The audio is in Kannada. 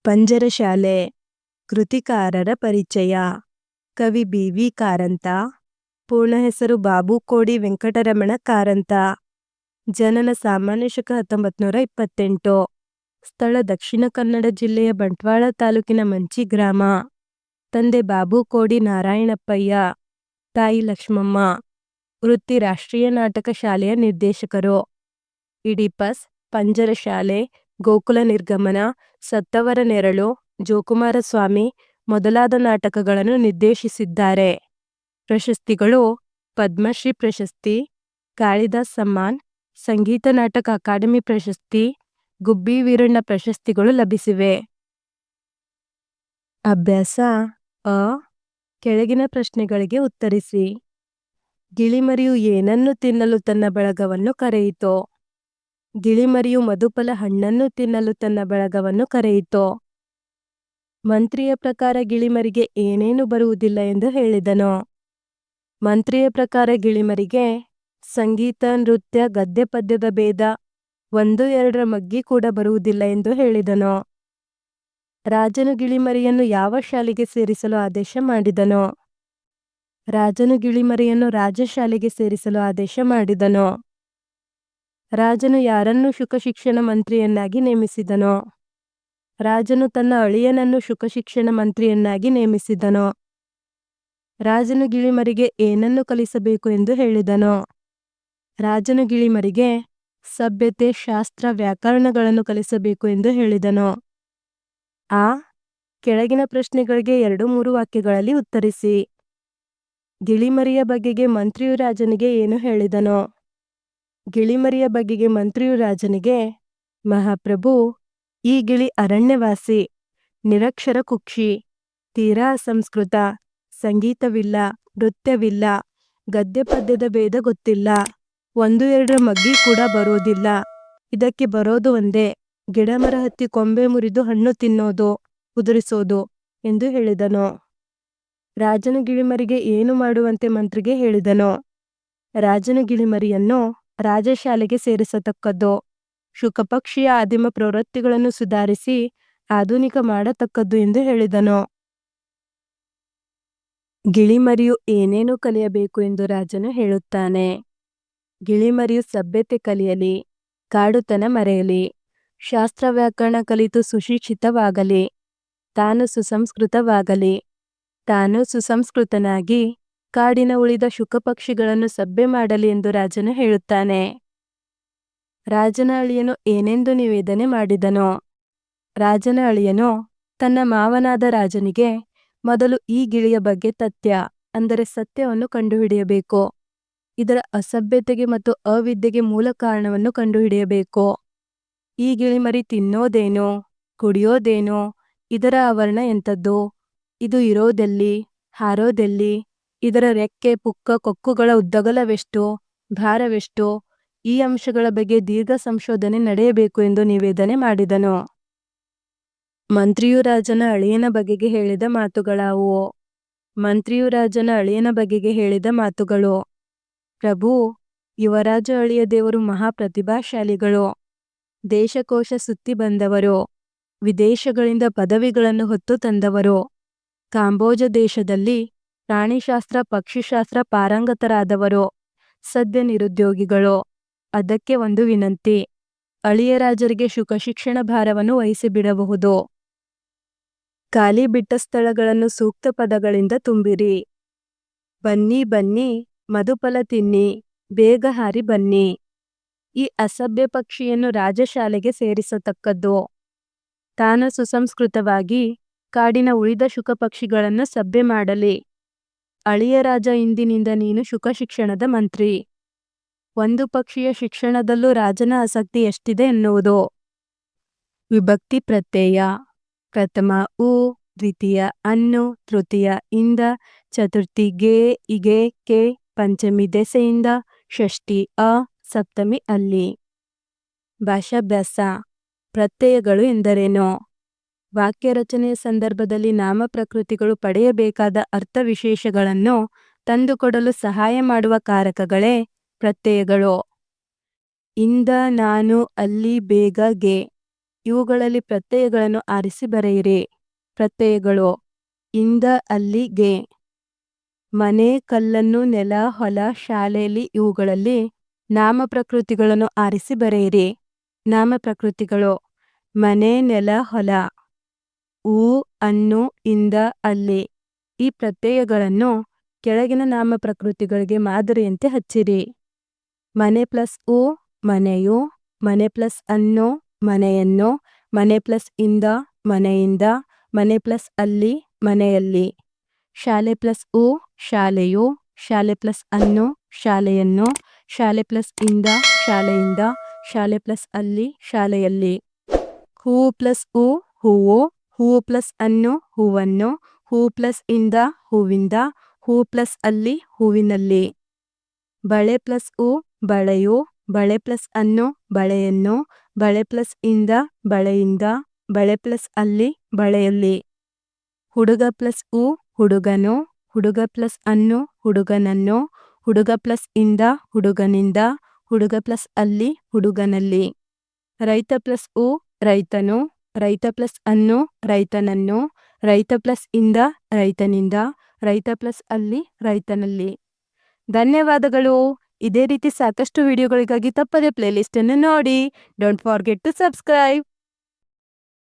ಪಂಜರಶಾಲೆ. ಕೃತಿಕಾರರ ಪರಿಚಯ. ಕವಿ ಬಿ.ವಿ. ಕಾರಂತ. ಪೂರ್ಣ ಹೆಸರು ಬಾಬುಕೋಡಿ ವೆಂಕಟರಮಣ ಕಾರಂತ. ಜನನ ಸಾಮಾನ್ಯ ಶಕ 1928. ಸ್ಥಳ ದಕ್ಷಿಣ ಕನ್ನಡ ಜಿಲ್ಲೆಯ ಬಂಟ್ವಾಳ ತಾಲೂಕಿನ ಮಂಚಿ ಗ್ರಾಮ. ತಂದೆ ಬಾಬುಕೋಡಿ ನಾರಾಯಣಪ್ಪಯ್ಯ, ತಾಯಿ ಲಕ್ಷ್ಮಮ್ಮ. ವೃತ್ತಿ ರಾಷ್ಟ್ರೀಯ ನಾಟಕ ಶಾಲೆಯ ನಿರ್ದೇಶಕರು. ಇಡಿಪಸ್, ಪಂಜರಶಾಲೆ, ಗೋಕುಲ ನಿರ್ಗಮನ, ಸತ್ತವರ ನೆರಳು, ಜೋಕುಮಾರಸ್ವಾಮಿ ಮೊದಲಾದ ನಾಟಕಗಳನ್ನು ನಿರ್ದೇಶಿಸಿದ್ದಾರೆ. ಪ್ರಶಸ್ತಿಗಳು: ಪದ್ಮಶ್ರೀ ಪ್ರಶಸ್ತಿ, ಕಾಳಿದಾಸ್ ಸಮ್ಮಾನ್, ಸಂಗೀತ ನಾಟಕ ಅಕಾಡೆಮಿ ಪ್ರಶಸ್ತಿ, ಗುಬ್ಬಿ ವೀರಣ್ಣ ಪ್ರಶಸ್ತಿಗಳು ಲಭಿಸಿವೆ. ಅಭ್ಯಾಸ: ಅ. ಕೆಳಗಿನ ಪ್ರಶ್ನೆಗಳಿಗೆ ಉತ್ತರಿಸಿ. ಗಿಳಿಮರಿಯು ಏನನ್ನು ತಿನ್ನಲು ತನ್ನ ಬಳಗವನ್ನು ಕರೆಯಿತು? ಗಿಳಿಮರಿಯು ಮಧುಫಲ ಹಣ್ಣನ್ನು ತಿನ್ನಲು ತನ್ನ ಬಳಗವನ್ನು ಕರೆಯಿತು. ಮಂತ್ರಿಯ ಪ್ರಕಾರ ಗಿಳಿಮರಿಗೆ ಏನೇನು ಬರುವುದಿಲ್ಲ ಎಂದು ಹೇಳಿದನು? ಮಂತ್ರಿಯ ಪ್ರಕಾರ ಗಿಳಿಮರಿಗೆ ಸಂಗೀತ, ನೃತ್ಯ, ಗದ್ಯ ಪದ್ಯದ ಭೇದ, 1-2ರ ಮಗ್ಗಿ ಕೂಡ ಬರುವುದಿಲ್ಲ ಎಂದು ಹೇಳಿದನು. ರಾಜನು ಗಿಳಿಮರಿಯನ್ನು ಯಾವ ಶಾಲೆಗೆ ಸೇರಿಸಲು ಆದೇಶ ಮಾಡಿದನು? ರಾಜನು ಗಿಳಿಮರಿಯನ್ನು ರಾಜಶಾಲೆಗೆ ಸೇರಿಸಲು ಆದೇಶ ಮಾಡಿದನು. ರಾಜನು ಯಾರನ್ನು ಶುಕಶಿಕ್ಷಣ ಮಂತ್ರಿಯನ್ನಾಗಿ ನೇಮಿಸಿದನು? ರಾಜನು ತನ್ನ ಅಳಿಯನನ್ನು ಶುಕಶಿಕ್ಷಣ ಮಂತ್ರಿಯನ್ನಾಗಿ ನೇಮಿಸಿದನು. ರಾಜನು ಗಿಳಿಮರಿಗೆ ಏನನ್ನು ಕಲಿಸಬೇಕು ಎಂದು ಹೇಳಿದನು? ರಾಜನು ಗಿಳಿಮರಿಗೆ ಸಭ್ಯತೆ, ಶಾಸ್ತ್ರ, ವ್ಯಾಕರಣಗಳನ್ನು ಕಲಿಸಬೇಕು ಎಂದು ಹೇಳಿದನು. ಆ. ಕೆಳಗಿನ ಪ್ರಶ್ನೆಗಳಿಗೆ 2-3 ವಾಕ್ಯಗಳಲ್ಲಿ ಉತ್ತರಿಸಿ. ಗಿಳಿಮರಿಯ ಬಗೆಗೆ ಮಂತ್ರಿಯು ರಾಜನಿಗೆ ಏನು ಹೇಳಿದನು? ಗಿಳಿಮರಿಯ ಬಗೆಗೆ ಮಂತ್ರಿಯು ರಾಜನಿಗೆ, ಮಹಾಪ್ರಭು, ಈ ಗಿಳಿ ಅರಣ್ಯವಾಸಿ, ನಿರಕ್ಷರ ಕುಕ್ಷಿ, ತೀರಾ ಅಸಂಸ್ಕೃತ, ಸಂಗೀತವಿಲ್ಲ, ನೃತ್ಯವಿಲ್ಲ, ಗದ್ಯ ಪದ್ಯದ ಭೇದ ಗೊತ್ತಿಲ್ಲ, 1-2ರ ಮಗ್ಗಿ ಕೂಡ ಬರೋದಿಲ್ಲ. ಇದಕ್ಕೆ ಬರೋದು ಒಂದೇ, ಗಿಡಮರ ಹತ್ತಿ ಕೊಂಬೆ ಮುರಿದು ಹಣ್ಣು ತಿನ್ನೋದು, ಉದುರಿಸೋದು ಎಂದು ಹೇಳಿದನು. ರಾಜನು ಗಿಳಿಮರಿಗೆ ಏನು ಮಾಡುವಂತೆ ಮಂತ್ರಿಗೆ ಹೇಳಿದನು? ರಾಜನು ಗಿಳಿಮರಿಯನ್ನು ರಾಜಶಾಲೆಗೆ ಸೇರಿಸತಕ್ಕದ್ದು, ಶುಕಪಕ್ಷಿಯ ಆದಿಮ ಪ್ರವೃತ್ತಿಗಳನ್ನು ಸುಧಾರಿಸಿ ಆಧುನಿಕ ಮಾಡತಕ್ಕದ್ದು ಎಂದು ಹೇಳಿದನು. ಗಿಳಿಮರಿಯು ಏನೇನು ಕಲಿಯಬೇಕು ಎಂದು ರಾಜನು ಹೇಳುತ್ತಾನೆ? ಗಿಳಿಮರಿಯು ಸಭ್ಯತೆ ಕಲಿಯಲಿ, ಕಾಡುತನ ಮರೆಯಲಿ, ಶಾಸ್ತ್ರ ವ್ಯಾಕರಣ ಕಲಿತು ಸುಶಿಕ್ಷಿತವಾಗಲಿ, ತಾನು ಸುಸಂಸ್ಕೃತವಾಗಲಿ, ತಾನು ಸುಸಂಸ್ಕೃತನಾಗಿ ಕಾಡಿನ ಉಳಿದ ಶುಕಪಕ್ಷಿಗಳನ್ನು ಸಭ್ಯ ಮಾಡಲಿ ಎಂದು ರಾಜನು ಹೇಳುತ್ತಾನೆ. ರಾಜನ ಅಳಿಯನು ಏನೆಂದು ನಿವೇದನೆ ಮಾಡಿದನು? ರಾಜನ ಅಳಿಯನು ತನ್ನ ಮಾವನಾದ ರಾಜನಿಗೆ ಮೊದಲು ಈ ಗಿಳಿಯ ಬಗ್ಗೆ ತಥ್ಯ ಅಂದರೆ ಸತ್ಯವನ್ನು ಕಂಡುಹಿಡಿಯಬೇಕು. ಇದರ ಅಸಭ್ಯತೆಗೆ ಮತ್ತು ಅವಿದ್ಯೆಗೆ ಮೂಲ ಕಾರಣವನ್ನು ಕಂಡುಹಿಡಿಯಬೇಕು. ಈ ಗಿಳಿಮರಿ ತಿನ್ನೋದೇನು, ಕುಡಿಯೋದೇನು, ಇದರ ಆವರಣ ಎಂಥದ್ದು, ಇದು ಇರೋದೆಲ್ಲಿ, ಹಾರೋದೆಲ್ಲಿ, ಇದರ ರೆಕ್ಕೆ, ಪುಕ್ಕ, ಕೊಕ್ಕುಗಳ ಉದ್ದಗಲವೆಷ್ಟು, ಭಾರವೆಷ್ಟು, ಈ ಅಂಶಗಳ ಬಗ್ಗೆ ದೀರ್ಘ ಸಂಶೋಧನೆ ನಡೆಯಬೇಕು ಎಂದು ನಿವೇದನೆ ಮಾಡಿದನು. ಮಂತ್ರಿಯು ರಾಜನ ಅಳಿಯನ ಬಗೆಗೆ ಹೇಳಿದ ಮಾತುಗಳಾವುವು? ಮಂತ್ರಿಯು ರಾಜನ ಅಳಿಯನ ಬಗೆಗೆ ಹೇಳಿದ ಮಾತುಗಳು: ಪ್ರಭು, ಯುವರಾಜ ಅಳಿಯ ದೇವರು ಮಹಾಪ್ರತಿಭಾಶಾಲಿಗಳು, ದೇಶಕೋಶ ಸುತ್ತಿ ಬಂದವರು, ವಿದೇಶಗಳಿಂದ ಪದವಿಗಳನ್ನು ಹೊತ್ತು ತಂದವರು, ಕಾಂಬೋಜ ದೇಶದಲ್ಲಿ ಪ್ರಾಣಿಶಾಸ್ತ್ರ, ಪಕ್ಷಿಶಾಸ್ತ್ರ ಪಾರಂಗತರಾದವರು, ಸದ್ಯ ನಿರುದ್ಯೋಗಿಗಳು. ಅದಕ್ಕೆ ಒಂದು ವಿನಂತಿ, ಅಳಿಯ ರಾಜರಿಗೆ ಶುಕಶಿಕ್ಷಣ ಭಾರವನ್ನು ವಹಿಸಿಬಿಡಬಹುದು. ಖಾಲಿ ಬಿಟ್ಟ ಸ್ಥಳಗಳನ್ನು ಸೂಕ್ತ ಪದಗಳಿಂದ ತುಂಬಿರಿ. ಬನ್ನಿ ಬನ್ನಿ, ಮಧುಫಲ ತಿನ್ನಿ, ಬೇಗ ಹಾರಿ ಬನ್ನಿ. ಈ ಅಸಭ್ಯ ಪಕ್ಷಿಯನ್ನು ರಾಜಶಾಲೆಗೆ ಸೇರಿಸತಕ್ಕದ್ದು. ತಾನು ಸುಸಂಸ್ಕೃತವಾಗಿ ಕಾಡಿನ ಉಳಿದ ಶುಕಪಕ್ಷಿಗಳನ್ನು ಸಭ್ಯ ಮಾಡಲಿ. ಅಳಿಯ ರಾಜ, ಇಂದಿನಿಂದ ನೀನು ಶುಕಶಿಕ್ಷಣದ ಮಂತ್ರಿ. ಒಂದು ಪಕ್ಷಿಯ ಶಿಕ್ಷಣದಲ್ಲೂ ರಾಜನ ಆಸಕ್ತಿ ಎಷ್ಟಿದೆ ಎನ್ನುವುದು. ವಿಭಕ್ತಿ ಪ್ರತ್ಯಯ: ಪ್ರಥಮ ಉ, ದ್ವಿತೀಯ ಅನ್ನು, ತೃತೀಯ ಇಂದ, ಚತುರ್ಥಿ ಗೆ, ಇಗೆ, ಕೆ, ಪಂಚಮಿ ದೆಸೆಯಿಂದ, ಷಷ್ಠಿ ಅ, ಸಪ್ತಮಿ ಅಲ್ಲಿ. ಭಾಷಾಭ್ಯಾಸ: ಪ್ರತ್ಯಯಗಳು ಎಂದರೇನು? ವಾಕ್ಯ ರಚನೆಯ ಸಂದರ್ಭದಲ್ಲಿ ನಾಮ ಪ್ರಕೃತಿಗಳು ಪಡೆಯಬೇಕಾದ ಅರ್ಥವಿಶೇಷಗಳನ್ನು ತಂದುಕೊಡಲು ಸಹಾಯ ಮಾಡುವ ಕಾರಕಗಳೇ ಪ್ರತ್ಯಯಗಳು. ಇಂದ, ನಾನು, ಅಲ್ಲಿ, ಬೇಗ, ಗೆ. ಇವುಗಳಲ್ಲಿ ಪ್ರತ್ಯಯಗಳನ್ನು ಆರಿಸಿ ಬರೆಯಿರಿ. ಪ್ರತ್ಯಯಗಳು: ಇಂದ, ಅಲ್ಲಿಗೆ. ಮನೆ, ಕಲ್ಲನ್ನು, ನೆಲ, ಹೊಲ, ಶಾಲೆಯಲ್ಲಿ ಇವುಗಳಲ್ಲಿ ನಾಮಪ್ರಕೃತಿಗಳನ್ನು ಆರಿಸಿ ಬರೆಯಿರಿ. ನಾಮಪ್ರಕೃತಿಗಳು: ಮನೆ, ನೆಲ, ಹೊಲ. ಊ, ಅನ್ನು, ಇಂದ, ಅಲ್ಲಿ. ಈ ಪ್ರತ್ಯಯಗಳನ್ನು ಕೆಳಗಿನ ನಾಮಪ್ರಕೃತಿಗಳಿಗೆ ಮಾದರಿಯಂತೆ ಹಚ್ಚಿರಿ. ಮನೆ ಪ್ಲಸ್ ಉ ಮನೆಯು, ಮನೆ ಪ್ಲಸ್ ಅನ್ನು ಮನೆಯನ್ನು, ಮನೆ ಪ್ಲಸ್ ಇಂದ ಮನೆಯಿಂದ, ಮನೆ ಪ್ಲಸ್ ಅಲ್ಲಿ ಮನೆಯಲ್ಲಿ. ಶಾಲೆ ಪ್ಲಸ್ ಉ ಶಾಲೆಯು, ಶಾಲೆ ಪ್ಲಸ್ ಅನ್ನು ಶಾಲೆಯನ್ನು, ಶಾಲೆ ಪ್ಲಸ್ ಇಂದ ಶಾಲೆಯಿಂದ, ಶಾಲೆ ಪ್ಲಸ್ ಅಲ್ಲಿ ಶಾಲೆಯಲ್ಲಿ. ಹೂವು ಪ್ಲಸ್ ಉ ಹೂವು, ಹೂವು ಪ್ಲಸ್ ಅನ್ನು ಹೂವನ್ನು, ಹೂವು ಪ್ಲಸ್ ಇಂದ ಹೂವಿಂದ, ಹೂವು ಪ್ಲಸ್ ಅಲ್ಲಿ ಹೂವಿನಲ್ಲಿ. ಬಳೆ ಪ್ಲಸ್ ಉ ಬಳೆಯು, ಬಳೆ ಪ್ಲಸ್ ಅನ್ನು ಬಳೆಯನ್ನು, ಬಳೆ ಪ್ಲಸ್ ಇಂದ ಬಳೆಯಿಂದ, ಬಳೆ ಪ್ಲಸ್ ಅಲ್ಲಿ ಬಳೆಯಲ್ಲಿ. ಹುಡುಗ ಪ್ಲಸ್ ಉ ಹುಡುಗನು, ಹುಡುಗ ಪ್ಲಸ್ ಅನ್ನು ಹುಡುಗನನ್ನು, ಹುಡುಗ ಪ್ಲಸ್ ಇಂದ ಹುಡುಗನಿಂದ, ಹುಡುಗ ಪ್ಲಸ್ ಅಲ್ಲಿ ಹುಡುಗನಲ್ಲಿ. ರೈತ ಪ್ಲಸ್ ಉ ರೈತನು, ರೈತ ಪ್ಲಸ್ ಅನ್ನು ರೈತನನ್ನು, ರೈತ ಪ್ಲಸ್ ಇಂದ ರೈತನಿಂದ, ರೈತ ಪ್ಲಸ್ ಅಲ್ಲಿ ರೈತನಲ್ಲಿ. ಧನ್ಯವಾದಗಳು. ಇದೇ ರೀತಿ ಸಾಕಷ್ಟು ವಿಡಿಯೋಗಳಿಗಾಗಿ ತಪ್ಪದೆ ಪ್ಲೇಲಿಸ್ಟನ್ನು ನೋಡಿ. Don't forget to subscribe.